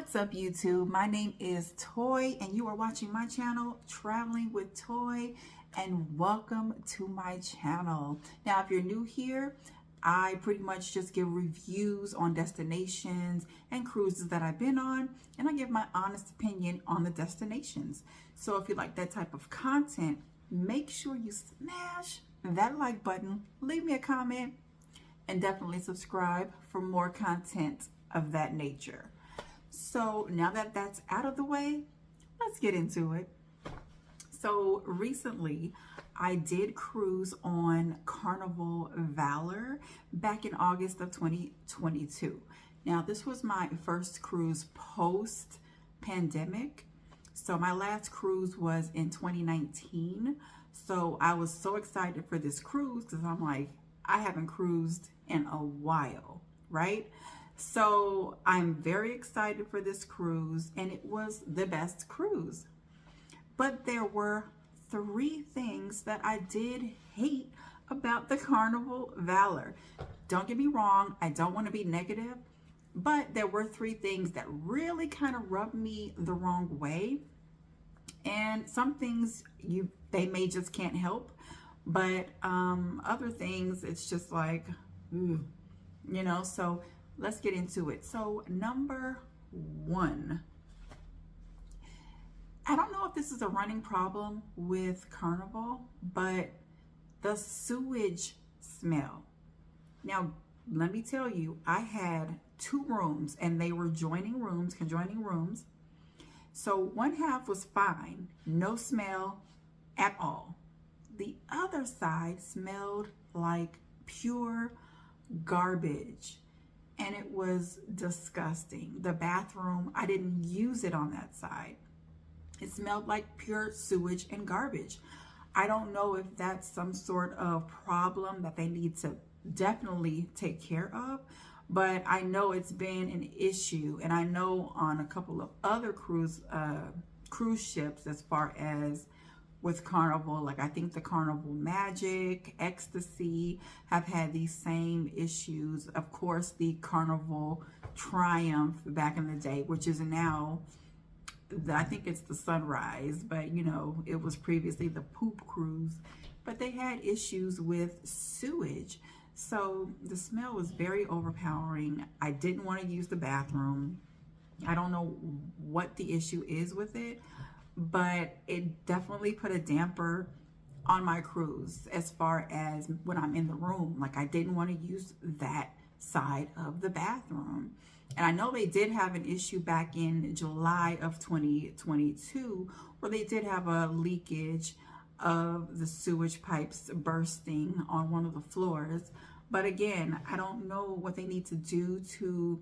What's up, YouTube? My name is Toy and you are watching my channel, Traveling with Toy, and welcome to my channel. Now, if you're new here, I pretty much just give reviews on destinations and cruises that I've been on, and I give my honest opinion on the destinations. So if you like that type of content, make sure you smash that like button, leave me a comment, and definitely subscribe for more content of that nature. So now that that's out of the way, let's get into it. So recently I did cruise on Carnival Valor back in August of 2022. Now this was my first cruise post pandemic. So my last cruise was in 2019. So I was so excited for this cruise because I'm like, I haven't cruised in a while, right? So I'm very excited for this cruise, and it was the best cruise. But there were 3 things that I did hate about the Carnival Valor. Don't get me wrong, I don't want to be negative, but there were 3 things that really kind of rubbed me the wrong way. And some things they may just can't help, but other things it's just like, you know, so let's get into it. So number 1, I don't know if this is a running problem with Carnival, but the sewage smell. Now, let me tell you, I had 2 rooms and they were conjoining rooms. So one half was fine, no smell at all. The other side smelled like pure garbage. And it was disgusting. The bathroom, I didn't use it on that side. It smelled like pure sewage and garbage. I don't know if that's some sort of problem that they need to definitely take care of, but I know it's been an issue. And I know on a couple of other cruise ships, as far as with Carnival, like I think the Carnival Magic, Ecstasy have had these same issues. Of course, the Carnival Triumph back in the day, which is now, I think it's the Sunrise, but you know, it was previously the Poop Cruise, but they had issues with sewage. So the smell was very overpowering. I didn't want to use the bathroom. I don't know what the issue is with it, but it definitely put a damper on my cruise as far as when I'm in the room. Like, I didn't want to use that side of the bathroom. And I know they did have an issue back in July of 2022 where they did have a leakage of the sewage pipes bursting on one of the floors. But again, I don't know what they need to do to,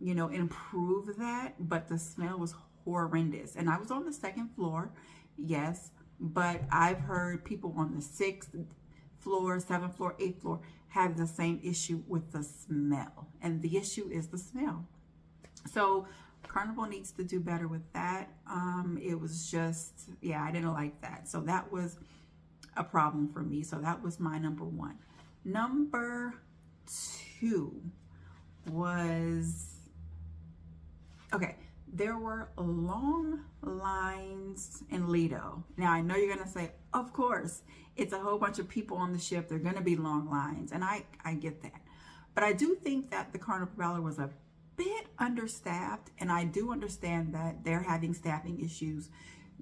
you know, improve that, but the smell was horrendous. And I was on the 2nd floor, yes, but I've heard people on the 6th floor, 7th floor, 8th floor have the same issue with the smell, and the issue is the smell. So Carnival needs to do better with that. It was just, yeah, I didn't like that. So that was a problem for me. So that was my number 1. Number 2 was, okay, there were long lines in Lido. Now, I know you're going to say, of course, it's a whole bunch of people on the ship. They're going to be long lines. And I get that. But I do think that the Carnival Valor was a bit understaffed. And I do understand that they're having staffing issues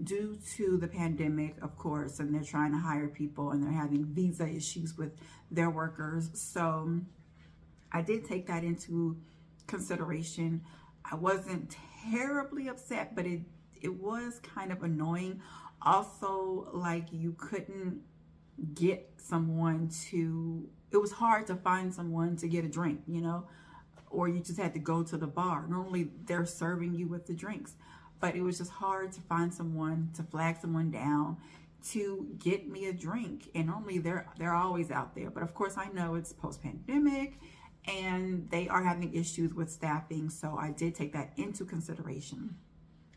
due to the pandemic, of course. And they're trying to hire people and they're having visa issues with their workers. So I did take that into consideration. I wasn't terribly upset, but it was kind of annoying. Also, like, you couldn't get someone to, it was hard to find someone to get a drink, you know, or you just had to go to the bar. Normally they're serving you with the drinks, but it was just hard to find someone, to flag someone down to get me a drink. And normally they're always out there, but of course I know it's post-pandemic and they are having issues with staffing. So I did take that into consideration.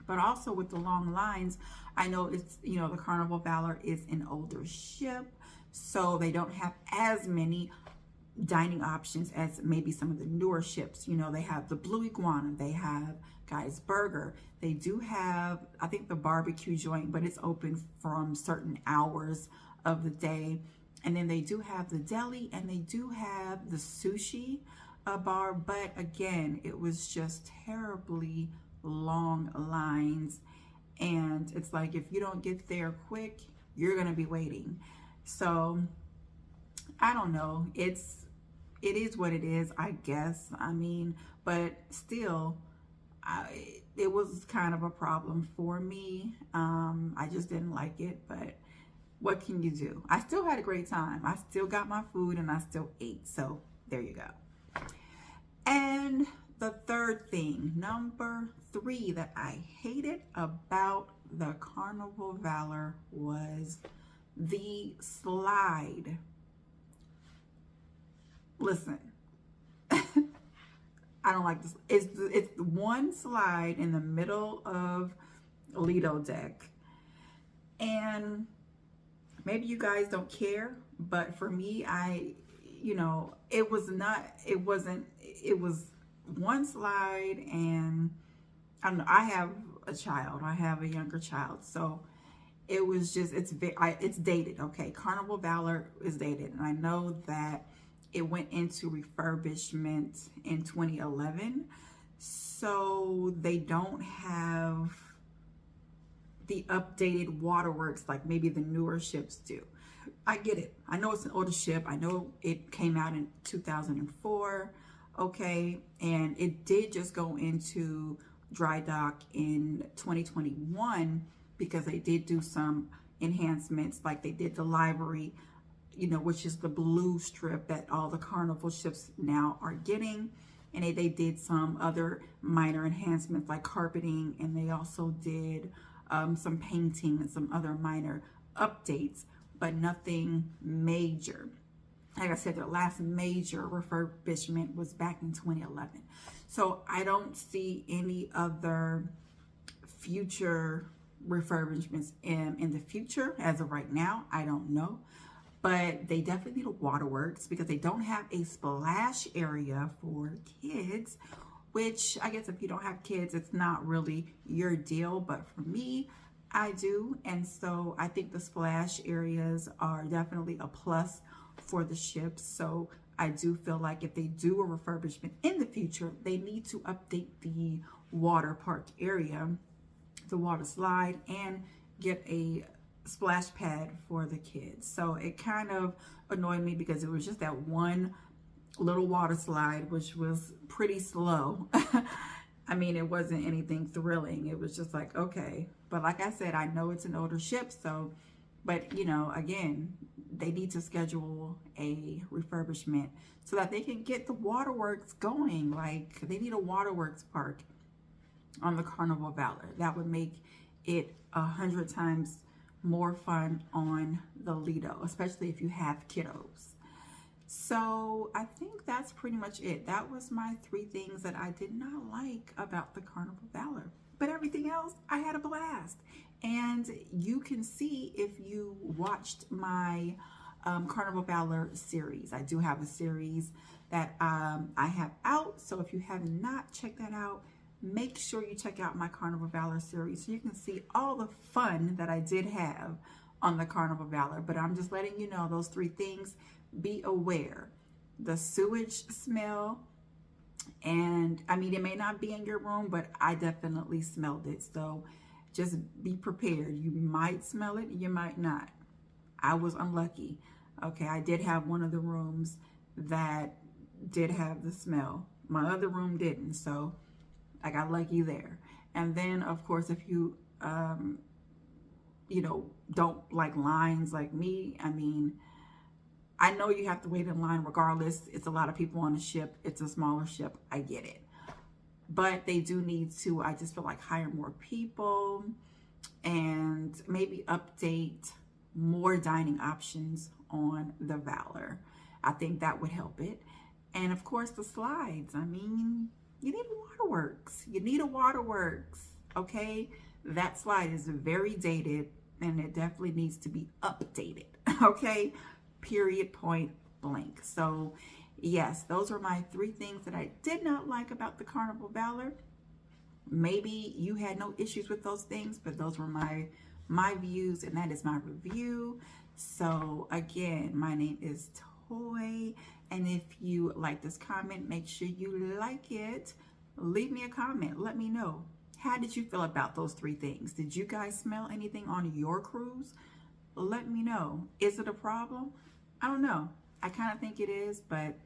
But also with the long lines, I know it's, you know, the Carnival Valor is an older ship, so they don't have as many dining options as maybe some of the newer ships. You know, they have the Blue Iguana, they have Guy's Burger, they do have, I think, the barbecue joint, but it's open from certain hours of the day. And then they do have the deli, and they do have the sushi bar, but again, it was just terribly long lines, and it's like if you don't get there quick, you're gonna be waiting. So I don't know, it is what it is, I guess. I mean, but still, it was kind of a problem for me. I just didn't like it, but what can you do? I still had a great time. I still got my food and I still ate. So there you go. And the third thing, number 3, that I hated about the Carnival Valor was the slide. Listen, I don't like this. It's one slide in the middle of Lido deck. And maybe you guys don't care, but for me, it was one slide, and I have a child, I have a younger child, so it was just, it's dated, okay? Carnival Valor is dated, and I know that it went into refurbishment in 2011, so they don't have the updated waterworks like maybe the newer ships do. I get it. I know it's an older ship. I know it came out in 2004, okay? And it did just go into dry dock in 2021 because they did do some enhancements, like they did the livery, which is the blue strip that all the Carnival ships now are getting. And they did some other minor enhancements like carpeting, and they also did some painting and some other minor updates, but nothing major. Like I said, their last major refurbishment was back in 2011. So I don't see any other future refurbishments in the future. As of right now, I don't know. But they definitely need a waterworks because they don't have a splash area for kids, which I guess if you don't have kids, it's not really your deal. But for me, I do. And so I think the splash areas are definitely a plus for the ships. So I do feel like if they do a refurbishment in the future, they need to update the water park area, the water slide, and get a splash pad for the kids. So it kind of annoyed me because it was just that one little water slide, which was pretty slow. I mean, it wasn't anything thrilling. It was just like, okay. But like I said, I know it's an older ship, so, but again, they need to schedule a refurbishment so that they can get the waterworks going. Like, they need a waterworks park on the Carnival Valor. That would make it 100 times more fun on the Lido, especially if you have kiddos. So I think that's pretty much it. That was my 3 things that I did not like about the Carnival Valor. But everything else, I had a blast. And you can see if you watched my Carnival Valor series. I do have a series that I have out. So if you have not checked that out, make sure you check out my Carnival Valor series so you can see all the fun that I did have on the Carnival Valor. But I'm just letting you know those 3 things. Be aware. The sewage smell, and I mean, it may not be in your room, but I definitely smelled it. So just be prepared. You might smell it, you might not. I was unlucky. Okay, I did have one of the rooms that did have the smell. My other room didn't, so I got lucky there. And then, of course, if you, don't like lines like me, I mean, I know you have to wait in line regardless. It's a lot of people on the ship. It's a smaller ship. I get it. But they do need to, I just feel like, hire more people and maybe update more dining options on the Valor. I think that would help it. And of course, the slides. I mean, you need a waterworks. You need a waterworks, okay? That slide is very dated and it definitely needs to be updated, okay? Period, point blank. So yes, those are my 3 things that I did not like about the Carnival Valor. Maybe you had no issues with those things, but those were my views, and that is my review. So again, my name is Toy, and if you like this comment, make sure you like it. Leave me a comment. Let me know. How did you feel about those 3 things? Did you guys smell anything on your cruise? Let me know. Is it a problem? I don't know. I kind of think it is, but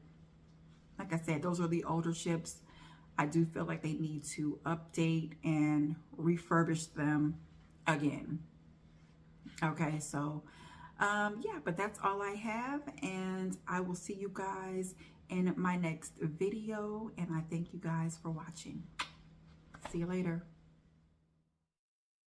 like I said, those are the older ships. I do feel like they need to update and refurbish them again. Okay, so yeah, but that's all I have, and I will see you guys in my next video, and I thank you guys for watching. See you later.